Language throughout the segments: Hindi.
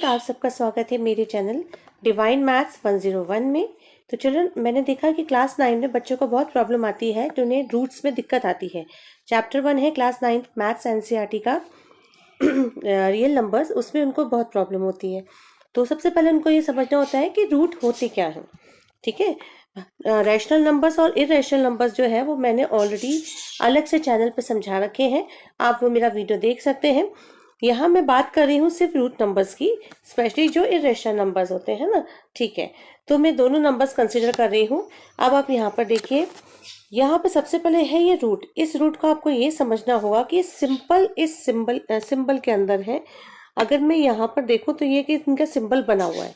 आप सबका स्वागत है मेरे चैनल डिवाइन मैथ्स 101 में। तो चिल्ड्रन, मैंने देखा कि क्लास 9 में बच्चों को बहुत प्रॉब्लम आती है, तो उन्हें रूट्स में दिक्कत आती है। चैप्टर 1 है क्लास 9 मैथ्स एनसीईआरटी का रियल नंबर्स, उसमें उनको बहुत प्रॉब्लम होती है। तो सबसे पहले उनको ये समझना होता है कि रूट होते क्या हैं। ठीक है, रैशनल नंबर्स और इरेशनल नंबर्स जो है वो मैंने ऑलरेडी अलग से चैनल पे समझा रखे हैं, आप वो मेरा वीडियो देख सकते हैं। यहाँ मैं बात कर रही हूँ सिर्फ रूट नंबर्स की, स्पेशली जो इरेशनल नंबर्स होते हैं ना। ठीक है, तो मैं दोनों नंबर्स कंसिडर कर रही हूँ। अब आप यहाँ पर देखिए, यहाँ पे सबसे पहले है ये रूट। इस रूट को आपको ये समझना होगा कि सिंपल इस सिंबल के अंदर है। अगर मैं यहाँ पर देखूँ तो ये कि इनका सिंबल बना हुआ है,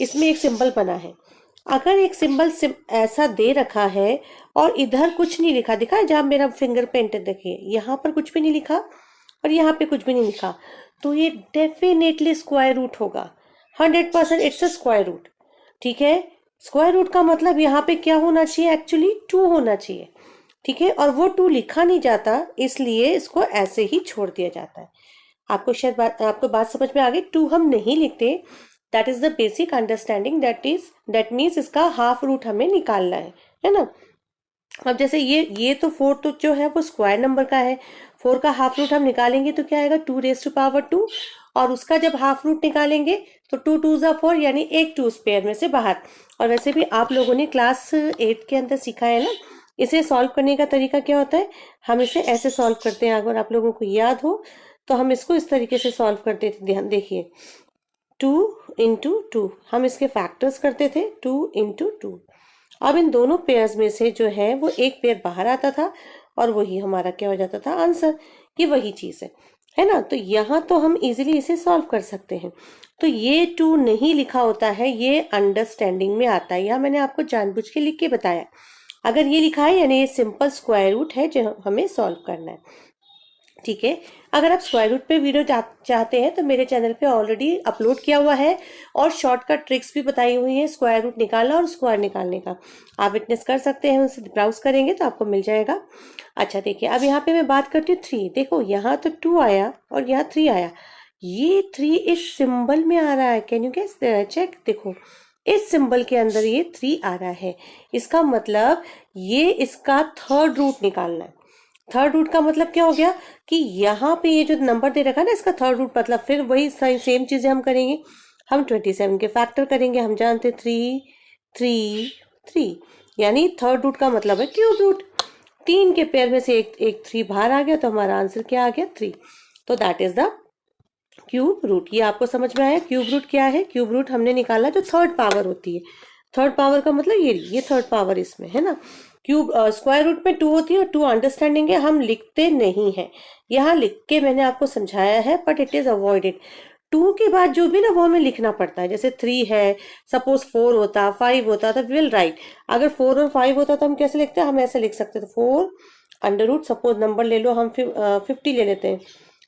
इसमें एक सिंबल बना है। अगर एक सिंबल ऐसा दे रखा है और इधर कुछ नहीं लिखा, दिखा है जहाँ मेरा फिंगर प्रिंट देखिए, यहाँ पर कुछ भी नहीं लिखा और यहाँ पे कुछ भी नहीं लिखा, तो ये डेफिनेटली स्क्वायर रूट होगा। 100% इट्स अ स्क्वायर रूट। ठीक है, स्क्वायर रूट का मतलब यहाँ पे क्या होना चाहिए, एक्चुअली 2 होना चाहिए। ठीक है, और वो 2 लिखा नहीं जाता, इसलिए इसको ऐसे ही छोड़ दिया जाता है। आपको शायद आपको बात समझ में आ गई। 2 हम नहीं लिखते, that is the basic understanding, that means इसका हाफ रूट हमें निकालना है ना। अब जैसे ये तो 4 तो जो है वो स्क्वायर नंबर का है, 4 का हाफ रूट हम निकालेंगे तो क्या आएगा, 2⁻², और उसका जब हाफ रूट निकालेंगे तो 2 2s are 4, यानी एक 2 पेयर में से बाहर। और वैसे भी आप लोगों ने क्लास 8 के अंदर सीखा है ना, इसे सॉल्व करने का तरीका क्या होता है। हम इसे ऐसे सॉल्व करते हैं, अगर आप लोगों को याद हो तो हम इसको इस तरीके से सॉल्व करते थे। ध्यान देखिए, 2 × 2, हम इसके फैक्टर्स करते थे 2 × 2। अब इन दोनों पेयर्स में से जो है वो एक पेयर बाहर आता था और वही हमारा क्या हो जाता था, आंसर। ये वही चीज है ना। तो यहाँ तो हम इजीली इसे सॉल्व कर सकते हैं। तो ये 2 नहीं लिखा होता है, ये अंडरस्टैंडिंग में आता है। यहाँ मैंने आपको जानबूझ के लिख के बताया। अगर ये लिखा है यानी ये सिंपल स्क्वायर रूट है जो हमें सॉल्व करना है। ठीक है, अगर आप स्क्वायर रूट पे वीडियो चाहते हैं तो मेरे चैनल पे ऑलरेडी अपलोड किया हुआ है, और शॉर्टकट ट्रिक्स भी बताई हुई है स्क्वायर रूट निकालना और स्क्वायर निकालने का। आप विटनेस कर सकते हैं, उनसे ब्राउज करेंगे तो आपको मिल जाएगा। अच्छा देखिए, अब यहाँ पे मैं बात करती हूँ 3। देखो यहाँ तो 2 आया और यहाँ 3 आया, ये 3 इस सिंबल में आ रहा है। कैन यू गेस, चेक, देखो इस सिंबल के अंदर ये 3 आ रहा है। इसका मतलब ये इसका थर्ड रूट निकालना है। थर्ड रूट का मतलब क्या हो गया कि यहाँ पे ये जो नंबर दे रखा है ना, इसका थर्ड रूट, मतलब फिर वही सेम चीजें हम करेंगे। हम 27 के फैक्टर करेंगे। हम जानते 3 3 3, यानी थर्ड रूट का मतलब है क्यूब रूट। 3 के पेयर में से एक 3 बाहर आ गया, तो हमारा आंसर क्या आ गया, 3। तो that is the cube root. ये आपको समझ में आया क्यूब रूट क्या है। क्यूब रूट हमने निकाला जो थर्ड पावर होती है। थर्ड पावर का मतलब ये थर्ड पावर इसमें है ना। क्यूब स्क्वायर रूट में 2 होती है और 2 अंडरस्टैंडिंग है, हम लिखते नहीं है। यहाँ लिख के मैंने आपको समझाया है, बट इट इज अवॉइडेड। 2 के बाद जो भी ना वो हमें लिखना पड़ता है। जैसे 3 है, सपोज 4 होता, 5 होता तो विल राइट। अगर 4 और 5 होता तो हम कैसे लिखते हैं, हम ऐसे लिख सकते थे 4 अंडर रूट, सपोज नंबर ले लो, हम 50 ले लेते हैं।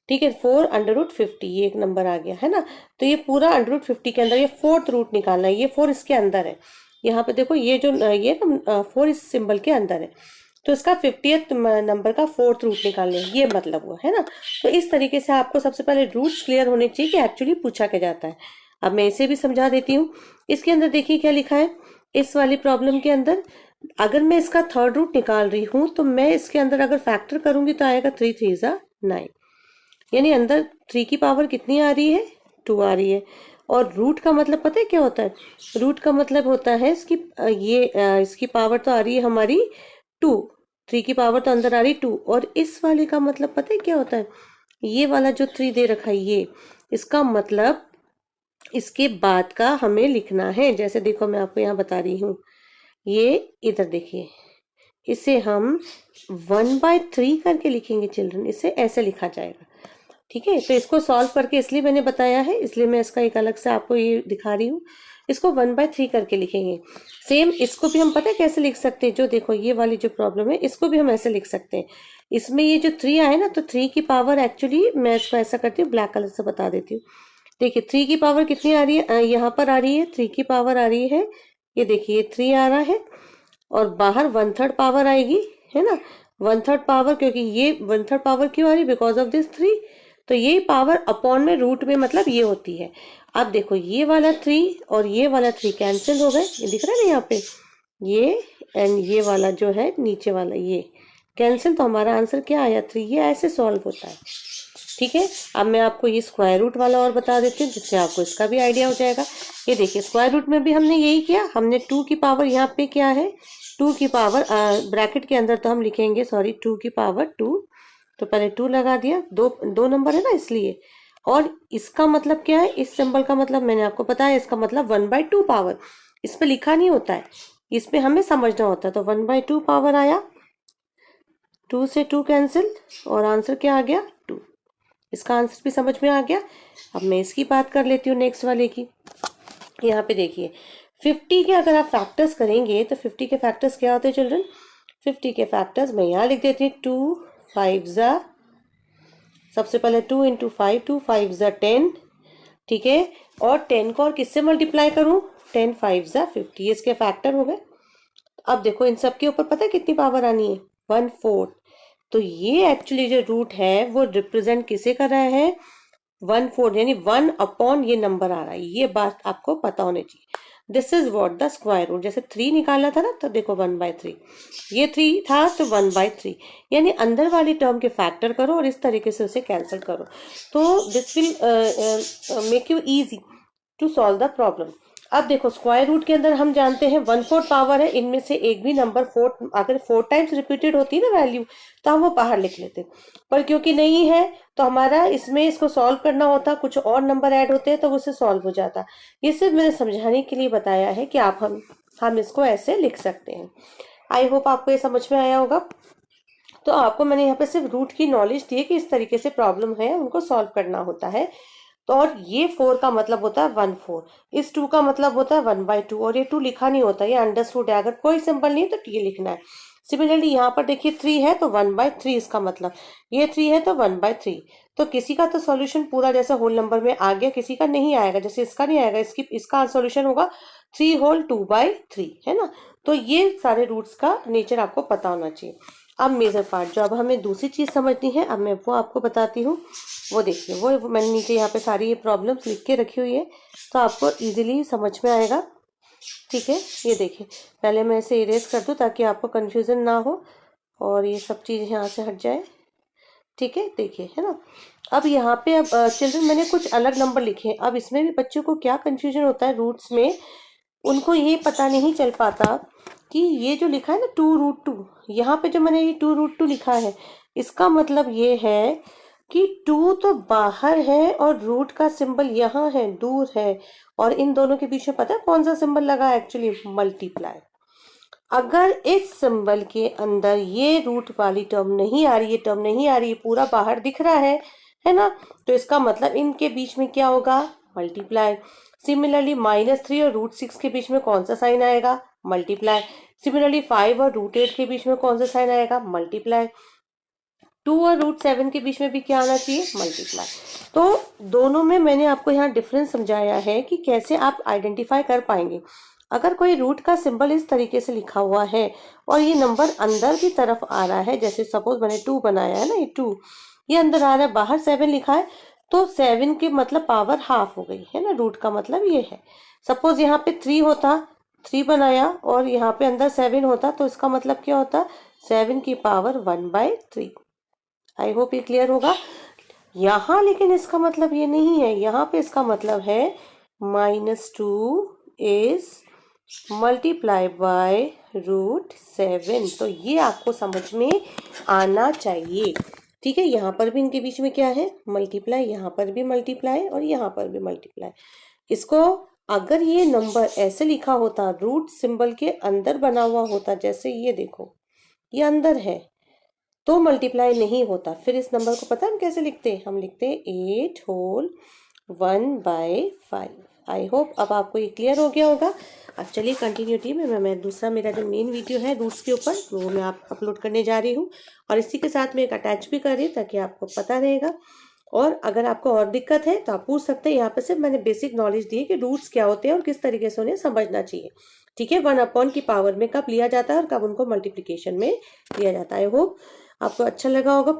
ठीक है, 4 अंडर रूट 50, ये एक नंबर आ गया है ना। तो ये पूरा अंडर रूट 50 के अंदर ये फोर्थ रूट निकालना है। ये 4 इसके अंदर है। यहाँ पे देखो ये जो ये 4 इस सिंबल के अंदर है, तो इसका 50th नंबर का फोर्थ रूट निकालने, ये मतलब हुआ है ना। तो इस तरीके से आपको सबसे पहले रूट्स क्लियर होने चाहिए कि एक्चुअली पूछा क्या जाता है। अब मैं इसे भी समझा देती हूँ। इसके अंदर देखिए क्या लिखा है, इस वाली प्रॉब्लम के अंदर अगर मैं इसका थर्ड रूट निकाल रही हूँ तो मैं इसके अंदर अगर फैक्टर करूंगी तो आएगा 3 3 9, यानी अंदर 3 की पावर कितनी आ रही है, 2 आ रही है। और रूट का मतलब पता है क्या होता है, रूट का मतलब होता है इसकी पावर तो आ रही है हमारी 2, 3 की पावर तो अंदर आ रही 2, और इस वाले का मतलब पता है क्या होता है, ये वाला जो 3 दे रखा है ये, इसका मतलब इसके बाद का हमें लिखना है। जैसे देखो मैं आपको यहाँ बता रही हूँ, ये इधर देखिए, इसे हम 1/3 करके लिखेंगे चिल्ड्रन, इसे ऐसे लिखा जाएगा। ठीक है, तो इसको सॉल्व करके इसलिए मैंने बताया है, इसलिए मैं इसका एक अलग से आपको ये दिखा रही हूँ। इसको 1/3 करके लिखेंगे। सेम इसको भी हम पता है कैसे लिख सकते हैं, जो देखो ये वाली जो प्रॉब्लम है इसको भी हम ऐसे लिख सकते हैं। इसमें ये जो 3 आए ना, तो 3 की पावर एक्चुअली मैं इसको ऐसा करती हूँ, ब्लैक कलर से बता देती हूँ। देखिए 3 की पावर कितनी आ रही है, यहाँ पर आ रही है 3 की पावर आ रही है, ये देखिए 3 आ रहा है, और बाहर 1/3 पावर आएगी, है ना। 1/3 पावर, क्योंकि ये 1/3 पावर क्यों आ रही, बिकॉज ऑफ दिस 3। तो ये पावर अपॉन में रूट में मतलब ये होती है। अब देखो ये वाला 3 और ये वाला 3 कैंसिल हो गए, ये दिख रहा है ना यहाँ पे, ये एंड ये वाला जो है नीचे वाला ये कैंसिल, तो हमारा आंसर क्या आया 3। ये ऐसे सॉल्व होता है। ठीक है, अब मैं आपको ये स्क्वायर रूट वाला और बता देती हूँ जिससे आपको इसका भी आइडिया हो जाएगा। ये देखिए स्क्वायर रूट में भी हमने यही किया, हमने 2 की पावर यहाँ पे क्या है 2 की पावर ब्रैकेट के अंदर तो हम लिखेंगे 2 की पावर 2, तो पहले 2 लगा दिया, दो नंबर है ना इसलिए। और इसका मतलब क्या है, इस सिंबल का मतलब मैंने आपको बताया, इसका मतलब 1/2 पावर, इस पे लिखा नहीं होता है, इस पे हमें समझना होता है। तो 1/2 पावर आया, 2 से 2 कैंसिल और आंसर क्या आ गया 2। इसका आंसर भी समझ में आ गया। अब मैं इसकी बात कर लेती हूँ नेक्स्ट वाले की। यहाँ पे देखिए 50 के अगर आप फैक्टर्स करेंगे तो 50 के फैक्टर्स क्या होते हैं चिल्ड्रन, 50 के फैक्टर्स मैं यहाँ लिख देती हूँ 2 5 ज़ा, सबसे पहले 2 × 5, 2 5 ज़ा 10, ठीक है, और 10 को और किससे मल्टीप्लाई करूँ, 10 5 ज़ा 50, ये इसके फैक्टर हो गए। अब देखो इन सब के ऊपर पता है कितनी पावर आनी है 1/4, तो ये एक्चुअली जो रूट है वो रिप्रेजेंट किसे कर रहा है 1/4, यानी 1 अपॉन ये नंबर आ रहा है, ये बात आपको पता होनी चाहिए। This is what the square root, जैसे 3 निकालना था ना तो देखो 1/3, ये 3 था तो 1/3, यानी अंदर वाली टर्म के फैक्टर करो और इस तरीके से उसे कैंसिल करो, तो this will make you easy to solve the problem. अब देखो स्क्वायर रूट के अंदर हम जानते हैं 1/4 पावर है, इनमें से एक भी नंबर 4 अगर 4 टाइम्स रिपीटेड होती है ना वैल्यू तो हम वो बाहर लिख लेते, पर क्योंकि नहीं है तो हमारा इसमें इसको सॉल्व करना होता, कुछ और नंबर ऐड होते हैं तो उससे सॉल्व हो जाता। ये सिर्फ मैंने समझाने के लिए बताया है कि आप हम इसको ऐसे लिख सकते हैं। आई होप आपको ये समझ में आया होगा। तो आपको मैंने यहाँ पे सिर्फ रूट की नॉलेज दी है कि इस तरीके से प्रॉब्लम है उनको सॉल्व करना होता है। तो और ये 4 का मतलब होता है 1/4, इस 2 का मतलब होता है 1/2, और ये 2 लिखा नहीं होता, ये अंडरस्टूड है, अगर कोई सिंबल नहीं है तो ये लिखना है। सिमिलरली यहाँ पर देखिए 3 है तो 1/3, इसका मतलब ये 3 है तो 1/3, तो किसी का तो सॉल्यूशन पूरा जैसे होल नंबर में आ गया, किसी का नहीं आएगा, जैसे इसका नहीं आएगा, इसका सॉल्यूशन होगा 3 होल 2/3, है ना। तो ये सारे रूट्स का नेचर आपको पता होना चाहिए। अब मेजर पार्ट जो अब हमें दूसरी चीज समझनी है, अब मैं वो आपको बताती हूँ। वो देखिए वो मैंने नीचे यहाँ पे सारी ये प्रॉब्लम्स लिख के रखी हुई है तो आपको इजीली समझ में आएगा। ठीक है, ये देखिए पहले मैं इसे इरेज कर दूँ ताकि आपको कंफ्यूजन ना हो और ये सब चीज़ यहाँ से हट जाए। ठीक है, देखिए है ना। अब यहाँ पे अब चिल्ड्रन मैंने कुछ अलग नंबर लिखे हैं, अब इसमें भी बच्चों को क्या कंफ्यूजन होता है रूट्स में, उनको ये पता नहीं चल पाता कि ये जो लिखा है ना 2√2, यहाँ पे जो मैंने ये 2√2 लिखा है इसका मतलब ये है कि 2 तो बाहर है और रूट का सिंबल यहाँ है, दूर है, और इन दोनों के बीच में पता है कौन सा सिंबल लगा है, एक्चुअली मल्टीप्लाई। अगर इस सिंबल के अंदर ये रूट वाली टर्म नहीं आ रही है, टर्म नहीं आ रही है, पूरा बाहर दिख रहा है ना, तो इसका मतलब इनके बीच में क्या होगा, मल्टीप्लाई। सिमिलरली -3 और √6 के बीच में कौन सा साइन आएगा, मल्टीप्लाई। सिमिलरली 5 और √8 के बीच में कौन सा साइन आएगा, मल्टीप्लाई। 2 और √7 के बीच में भी क्या आना चाहिए, मल्टीप्लाई। तो दोनों में मैंने आपको यहाँ डिफरेंस समझाया है कि कैसे आप आइडेंटिफाई कर पाएंगे। अगर कोई रूट का सिंबल इस तरीके से लिखा हुआ है और ये नंबर अंदर की तरफ आ रहा है, जैसे सपोज मैंने 2 बनाया है ना, ये 2 ये अंदर आ रहा है, बाहर 7 लिखा है, तो 7 के मतलब पावर हाफ हो गई है ना, रूट का मतलब ये है। सपोज यहाँ पे 3 होता, 3 बनाया और यहाँ पे अंदर 7 होता, तो इसका मतलब क्या होता, 7 की पावर 1/3। आई होप ये क्लियर होगा। यहाँ लेकिन इसका मतलब ये नहीं है, यहाँ पे इसका मतलब है -2 इज मल्टीप्लाई बाय √7, तो ये आपको समझ में आना चाहिए। ठीक है, यहाँ पर भी इनके बीच में क्या है, मल्टीप्लाई, यहाँ पर भी मल्टीप्लाई और यहाँ पर भी मल्टीप्लाई। इसको अगर ये नंबर ऐसे लिखा होता, रूट सिंबल के अंदर बना हुआ होता, जैसे ये देखो ये अंदर है, तो मल्टीप्लाई नहीं होता। फिर इस नंबर को पता है हम कैसे लिखते हैं, हम लिखते हैं 8 होल 1/5। आई होप अब आपको ये क्लियर हो गया होगा। अब चलिए कंटिन्यूटी में मैं दूसरा मेरा जो मेन वीडियो है रूट्स के ऊपर वो मैं आप अपलोड करने जा रही हूँ, और इसी के साथ में एक अटैच भी कर रही हूँ ताकि आपको पता रहेगा। और अगर आपको और दिक्कत है तो आप पूछ सकते हैं, यहाँ पे सिर्फ मैंने बेसिक नॉलेज दी है कि रूट्स क्या होते हैं और किस तरीके से उन्हें समझना चाहिए। ठीक है, 1 की पावर में कब लिया जाता है और कब उनको मल्टीप्लीकेशन में लिया जाता है। आई होप आपको अच्छा लगा होगा।